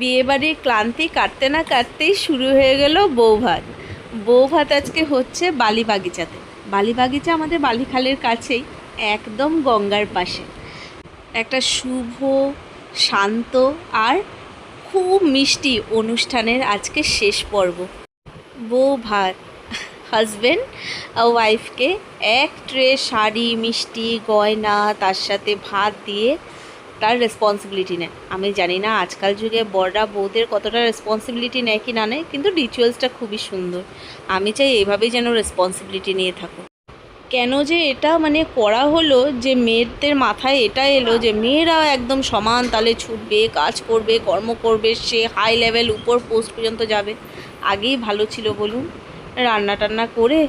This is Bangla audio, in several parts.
বিয়েবাড়ির ক্লান্তি কাটতে না কাটতেই শুরু হয়ে গেল বৌভাত। বৌভাত আজকে হচ্ছে বালি বাগিচাতে। বালি বাগিচা আমাদের বালিখালের কাছেই, একদম গঙ্গার পাশে। একটা শুভ, শান্ত আর খুব মিষ্টি অনুষ্ঠানের আজকে শেষ পর্ব। বউ ভাত, হাজব্যান্ড ওয়াইফকে এক ট্রে শাড়ি, মিষ্টি, গয়না, তার সাথে ভাত দিয়ে তার রেসপন্সিবিলিটি নেয়। আমি জানি না আজকাল যুগে বড়রা বউদের কতটা রেসপন্সিবিলিটি নেয় কি না নেয়, কিন্তু রিচুয়ালসটা খুবই সুন্দর। আমি চাই এইভাবেই যেন রেসপন্সিবিলিটি নিয়ে থাকুক। কেন যে এটা করা হলো, যে মেয়েদের মাথায় এটা এলো যে মেয়েরা একদম সমান তালে ছুটবে, কাজ করবে, কর্ম করবে, সে হাই লেভেল উপর পোস্ট পর্যন্ত যাবে। আগেই ভালো ছিল বলুন, রান্না টান্না করে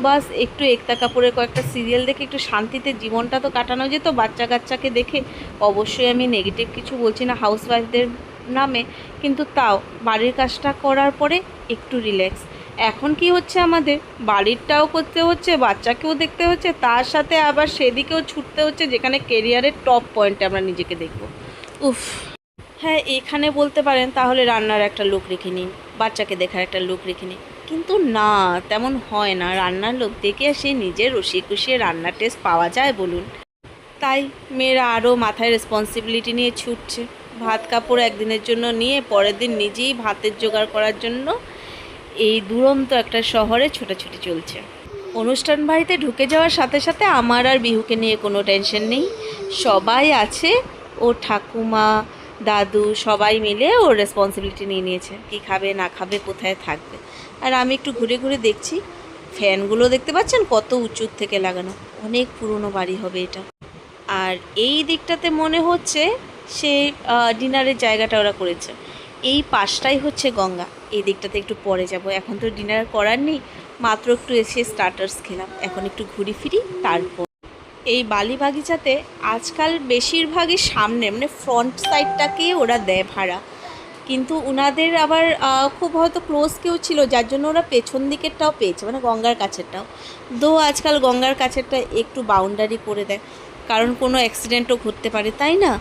বাস একটু একতা কাপড়ের কয়েকটা সিরিয়াল দেখে একটু শান্তিতে জীবনটা তো কাটানো যেত বাচ্চা কাচ্চাকে দেখে। অবশ্যই আমি নেগেটিভ কিছু বলছি না হাউসওয়াইফদের নামে, কিন্তু তাও বাড়ির কাজটা করার পরে একটু রিল্যাক্স। এখন কি হচ্ছে, আমাদের বাড়িরটাও করতে হচ্ছে, বাচ্চাকেও দেখতে হচ্ছে, তার সাথে আবার সেদিকেও ছুটতে হচ্ছে যেখানে কেরিয়ারের টপ পয়েন্টে আমরা নিজেকে দেখব। উফ, হ্যাঁ এখানে বলতে পারেন তাহলে রান্নার একটা লোক রেখে নিন, বাচ্চাকে দেখার একটা লোক রেখে নিন, কিন্তু না, তেমন হয় না। রান্নার লোক দেখে সে নিজের রসিয়ে কুষিয়ে রান্নার টেস্ট পাওয়া যায় বলুন? তাই মেয়েরা আরও মাথায় রেসপন্সিবিলিটি নিয়ে ছুটছে। ভাত কাপড় একদিনের জন্য নিয়ে পরের দিন নিজেই ভাতের জোগাড় করার জন্য এই দুরন্ত একটা শহরে ছোটাছুটি চলছে। অনুষ্ঠান বাড়িতে ঢুকে যাওয়ার সাথে সাথে আমার আর বিহুকে নিয়ে কোনো টেনশন নেই। সবাই আছে, ও ঠাকুমা, দাদু সবাই মিলে ওর রেসপন্সিবিলিটি নিয়ে নিয়েছে, কী খাবে না খাবে, কোথায় থাকবে। আর আমি একটু ঘুরে ঘুরে দেখছি, ফ্যানগুলো দেখতে পাচ্ছেন কত উঁচুর থেকে লাগানো, অনেক পুরনো বাড়ি হবে এটা। আর এই দিকটাতে মনে হচ্ছে সেই ডিনারের জায়গাটা ওরা করেছে। এই পাশটাই হচ্ছে গঙ্গা। এই দিকটাতে একটু পরে যাব, এখন তো ডিনার করার নেই, মাত্র একটু এসে স্টার্টার্স খেলাম, এখন একটু ঘুরি ফিরি। তারপর এই বালি বাগিচাতে আজকাল বেশিরভাগই সামনে ফ্রন্ট সাইডটাকে ওরা দেয় ভাড়া, কিন্তু ওনাদের আবার খুব হয়তো ক্লোজ কেউ ছিল যার জন্য ওরা পেছন দিকেরটাও পেয়েছে, গঙ্গার কাছেরটাও। আজকাল গঙ্গার কাছেরটা একটু বাউন্ডারি করে দেয়, কারণ কোনো অ্যাক্সিডেন্টও ঘটতে পারে, তাই না?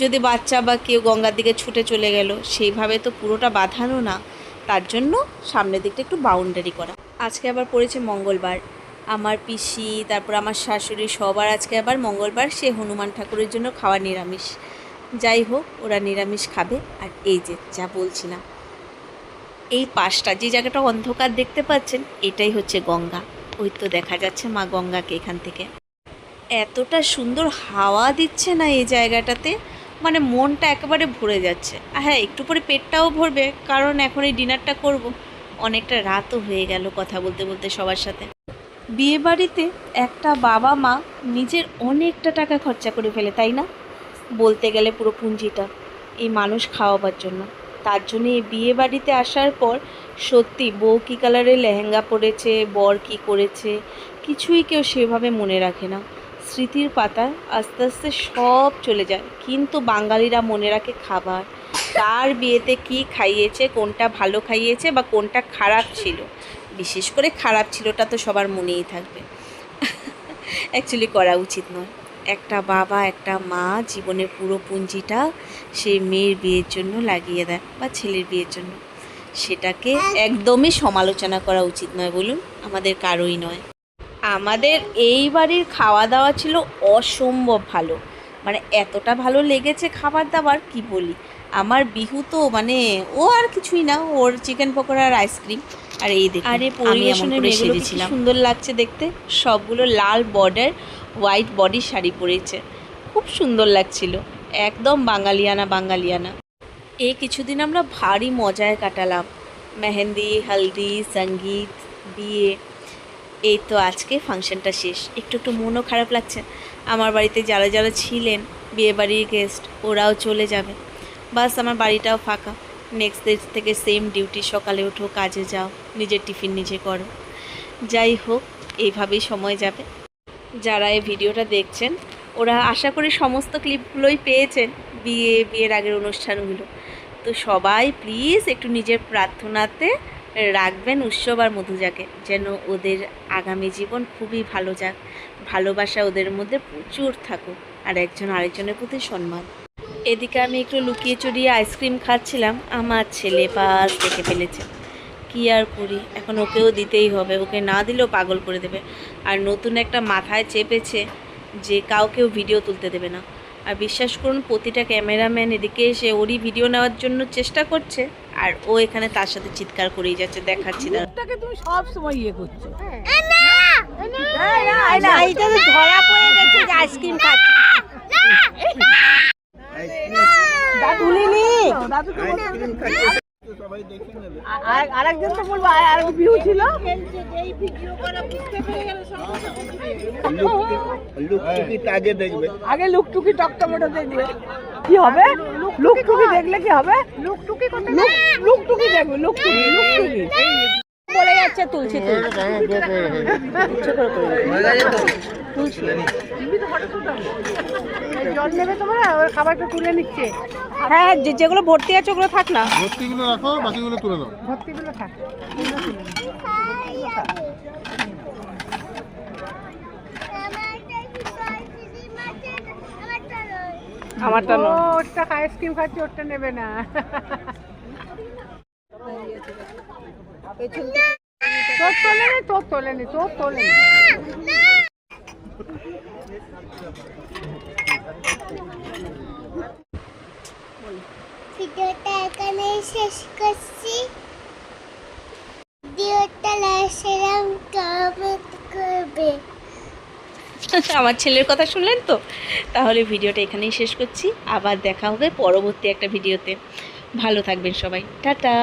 যদি বাচ্চা বা কেউ গঙ্গার দিকে ছুটে চলে গেল, সেইভাবে তো পুরোটা বাঁধানো না, তার জন্য সামনের দিকটা একটু বাউন্ডারি করা। আজকে আবার পড়েছে মঙ্গলবার, আমার পিসি, তারপর আমার শাশুড়ি, সবার আজকে আবার মঙ্গলবার, সে হনুমান ঠাকুরের জন্য খাওয়া নিরামিষ। যাই হোক, ওরা নিরামিষ খাবে। আর এই যে যা বলছিলাম, এই পাশটা যে জায়গাটা অন্ধকার দেখতে পাচ্ছেন, এটাই হচ্ছে গঙ্গা। ওই তো দেখা যাচ্ছে মা গঙ্গাকে এখান থেকে। এতটা সুন্দর হাওয়া দিচ্ছে না এই জায়গাটাতে, মনটা একেবারে ভরে যাচ্ছে। হ্যাঁ, একটু পরে পেটটাও ভরবে, কারণ এখন এই ডিনারটা করব। অনেকটা রাতও হয়ে গেল কথা বলতে বলতে সবার সাথে। বিয়েবাড়িতে একটা বাবা মা নিজের অনেকটা টাকা খরচা করে ফেলে, তাই না? বলতে গেলে পুরো পুঁজিটা এই মানুষ খাওয়াবার জন্য। তার জন্য এই বিয়ে বাড়িতে আসার পর সত্যি বউ কী কালারের লেহেঙ্গা পরেছে, বর কী করেছে, কিছুই কেউ সেভাবে মনে রাখে না। স্মৃতির পাতায় আস্তে আস্তে সব চলে যায়, কিন্তু বাঙালিরা মনে রাখে খাবার। কার বিয়েতে কী খাইয়েছে, কোনটা ভালো খাইয়েছে বা কোনটা খারাপ ছিল। বিশেষ করে খারাপ ছিলটা তো সবার মনেই থাকবে। অ্যাকচুয়ালি করা উচিত নয়। একটা বাবা, একটা মা জীবনের পুরো পুঁজিটা সেই মেয়ের বিয়ের জন্য লাগিয়ে দেয় বা ছেলের বিয়ের জন্য, সেটাকে একদমই সমালোচনা করা উচিত নয় বলুন, আমাদের কারোই নয়। আমাদের এই বাড়ির খাওয়া দাওয়া ছিল অসম্ভব ভালো, এতটা ভালো লেগেছে খাবার দাবার কি বলি। আমার বিহু তো ও আর কিছুই না, ওর চিকেন পকোড়া আর আইসক্রিম। আর এই দেখুন, আরে পরিবেশনের মেয়েগুলো কি সুন্দর লাগছে দেখতে, সবগুলো লাল বর্ডার হোয়াইট বডি শাড়ি পরেছে, খুব সুন্দর লাগছিল, একদম বাঙালিয়ানা বাঙালিয়ানা। এই কিছুদিন আমরা ভারী মজায় কাটালাম, মেহেন্দি, হলদি, সঙ্গীত, বিয়ে। এই তো আজকে ফাংশনটা শেষ, একটু একটু মনও খারাপ লাগছে। আমার বাড়িতে যারা যারা ছিলেন বিয়েবাড়ির গেস্ট, ওরাও চলে যাবে, বাস আমার বাড়িটাও ফাঁকা। নেক্সট ডে থেকে সেম ডিউটি, সকালে ওঠো, কাজে যাও, নিজের টিফিন নিজে করো। যাই হোক, এইভাবেই সময় যাবে। যারা এই ভিডিওটা দেখছেন ওরা আশা করি সমস্ত ক্লিপগুলোই পেয়েছেন, বিয়ের আগের অনুষ্ঠানগুলো। তো সবাই প্লিজ একটু নিজের প্রার্থনাতে রাখবেন উৎসব আর মধুজাকে, যেন ওদের আগামী জীবন খুবই ভালো যাক, ভালোবাসা ওদের মধ্যে প্রচুর থাকুক, আর একজন আরেকজনের প্রতি সম্মান। এদিকে আমি একটু লুকিয়ে চুরিয়ে আইসক্রিম খাচ্ছিলাম, আমার ছেলে পাশ দেখে ফেলেছে। কি আর করি, এখন ওকেও দিতেই হবে, ওকে না দিলেও পাগল করে দেবে। আর নতুন একটা মাথায় চেপেছে যে কাউকেও ভিডিও তুলতে দেবে না। আর বিশ্বাস করুন, প্রতিটা ক্যামেরাম্যান এদিকে এসে ওরই ভিডিও নেওয়ার জন্য চেষ্টা করছে, আর ও এখানে তার সাথে চিৎকার করেই যাচ্ছে। দেখাচ্ছি না, তুমি সব সময় ইয়ে করছো। ধরা পড়ে গেছে যে আইসক্রিম খাচ্ছে। আরেকজন তো বলবো আর ভিউ ছিল। আগে লুকটুকি টকটমেটো দেখবে কি হবে। লুকটুকি দেখলে কি হবে? লুকটুকি দেখবে। লুকটুকি বলে যাচ্ছে তুলছি জল নেবে তোমার, ওর খাবারটা তুলে নিচ্ছে। হ্যাঁ, যেগুলো ভর্তি আছে ওগুলো থাক না, ভর্তিগুলো রাখো, বাকিগুলো তুলে নাও। ভর্তিগুলো থাক। আমারটা নয়, ওরটা আইসক্রিম খাচ্ছে, ওরটা নেবে না। তোর তোলেনি। ভিডিওটা এখানে শেষ করছি। ভিডিওটা লাইক কমেন্ট করবে। আমার ছেলের কথা শুনলেন তো? তাহলে ভিডিওটা এখানেই শেষ করছি, আবার দেখা হবে পরবর্তী একটা ভিডিওতে। ভালো থাকবেন সবাই, টাটা।